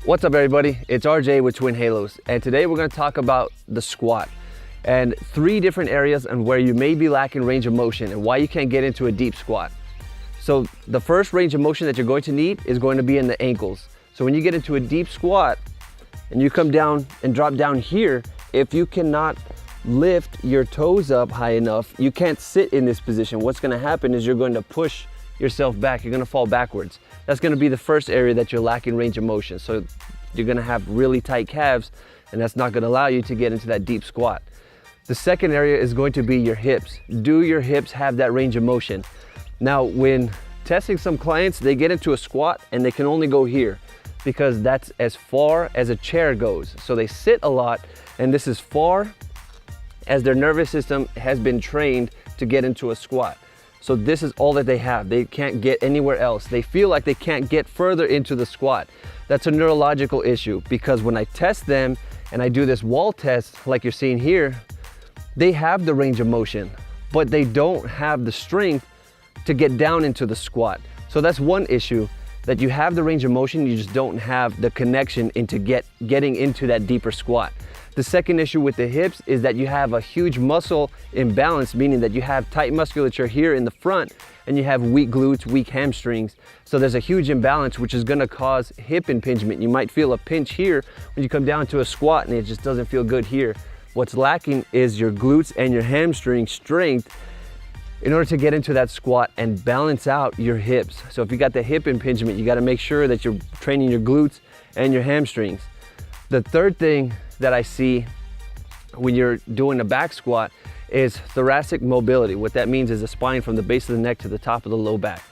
What's up everybody, it's RJ with Twin Halos, and today we're going to talk about the squat and 3 different areas and where you may be lacking range of motion and why you can't get into a deep squat. So the first range of motion that you're going to need is going to be in the ankles. So when you get into a deep squat and you come down and drop down here, if you cannot lift your toes up high enough, you can't sit in this position. What's going to happen is you're going to push yourself back, you're going to fall backwards. That's going to be the first area that you're lacking range of motion. So you're going to have really tight calves, and that's not going to allow you to get into that deep squat. The second area is going to be your hips. Do your hips have that range of motion? Now, when testing some clients, they get into a squat and they can only go here because that's as far as a chair goes. So they sit a lot, and this is far as their nervous system has been trained to get into a squat. So this is all that they have. They can't get anywhere else. They feel like they can't get further into the squat. That's a neurological issue, because when I test them and I do this wall test like you're seeing here, they have the range of motion, but they don't have the strength to get down into the squat. So that's one issue, that you have the range of motion, you just don't have the connection into getting into that deeper squat. The second issue with the hips is that you have a huge muscle imbalance, meaning that you have tight musculature here in the front and you have weak glutes, weak hamstrings. So there's a huge imbalance, which is gonna cause hip impingement. You might feel a pinch here when you come down to a squat and it just doesn't feel good here. What's lacking is your glutes and your hamstring strength in order to get into that squat and balance out your hips. So if you got the hip impingement, you gotta make sure that you're training your glutes and your hamstrings. The third thing that I see when you're doing a back squat is thoracic mobility. What that means is the spine from the base of the neck to the top of the low back.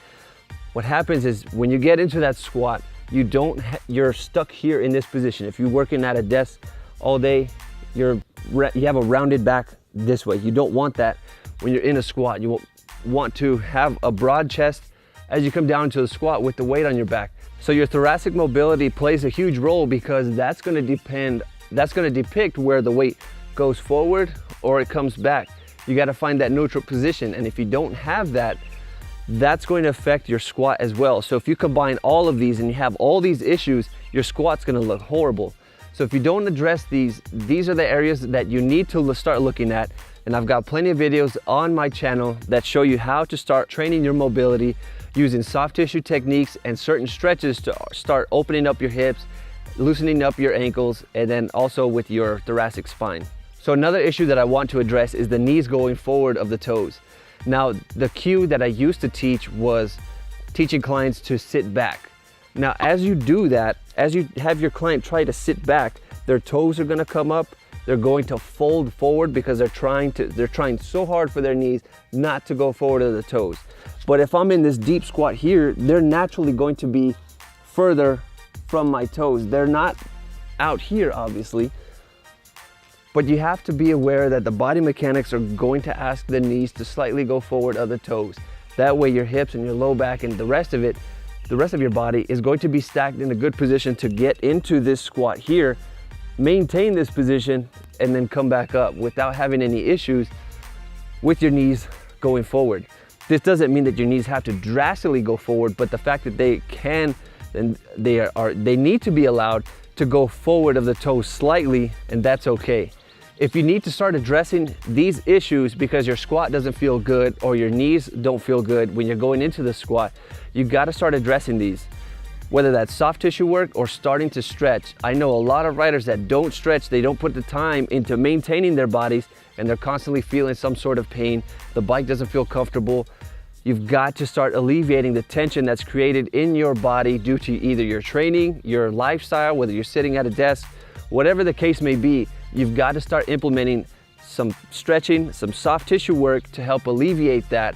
What happens is when you get into that squat, you're stuck here in this position. If you're working at a desk all day, you have a rounded back this way. You don't want that when you're in a squat. You want to have a broad chest as you come down to the squat with the weight on your back. So your thoracic mobility plays a huge role, because that's going to depict where the weight goes forward or it comes back. You got to find that neutral position, and if you don't have that, that's going to affect your squat as well. So if you combine all of these and you have all these issues, your squat's going to look horrible. So if you don't address these are the areas that you need to start looking at. And I've got plenty of videos on my channel that show you how to start training your mobility using soft tissue techniques and certain stretches to start opening up your hips, loosening up your ankles, and then also with your thoracic spine. So another issue that I want to address is the knees going forward of the toes. Now, the cue that I used to teach was teaching clients to sit back. Now, as you do that, as you have your client try to sit back, their toes are going to come up. They're going to fold forward because they're trying so hard for their knees not to go forward to the toes. But if I'm in this deep squat here, they're naturally going to be further from my toes. They're not out here, obviously, but you have to be aware that the body mechanics are going to ask the knees to slightly go forward of the toes. That way your hips and your low back and the rest of your body is going to be stacked in a good position to get into this squat here, maintain this position, and then come back up without having any issues with your knees going forward. This doesn't mean that your knees have to drastically go forward, but the fact that they can, and they need to be allowed to go forward of the toes slightly, and that's okay. If you need to start addressing these issues because your squat doesn't feel good or your knees don't feel good when you're going into the squat, you got to start addressing these. Whether that's soft tissue work or starting to stretch. I know a lot of riders that don't stretch, they don't put the time into maintaining their bodies, and they're constantly feeling some sort of pain. The bike doesn't feel comfortable. You've got to start alleviating the tension that's created in your body due to either your training, your lifestyle, whether you're sitting at a desk, whatever the case may be. You've got to start implementing some stretching, some soft tissue work to help alleviate that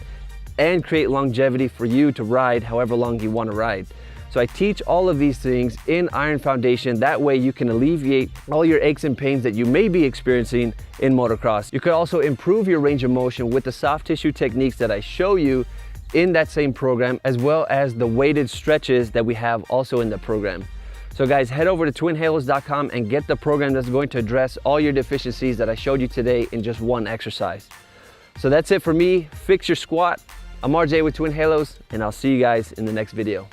and create longevity for you to ride however long you want to ride. So I teach all of these things in Iron Foundation. That way you can alleviate all your aches and pains that you may be experiencing in motocross. You could also improve your range of motion with the soft tissue techniques that I show you in that same program, as well as the weighted stretches that we have also in the program. So guys, head over to twinhalos.com and get the program that's going to address all your deficiencies that I showed you today in just one exercise. So that's it for me. Fix your squat. I'm RJ with Twin Halos, and I'll see you guys in the next video.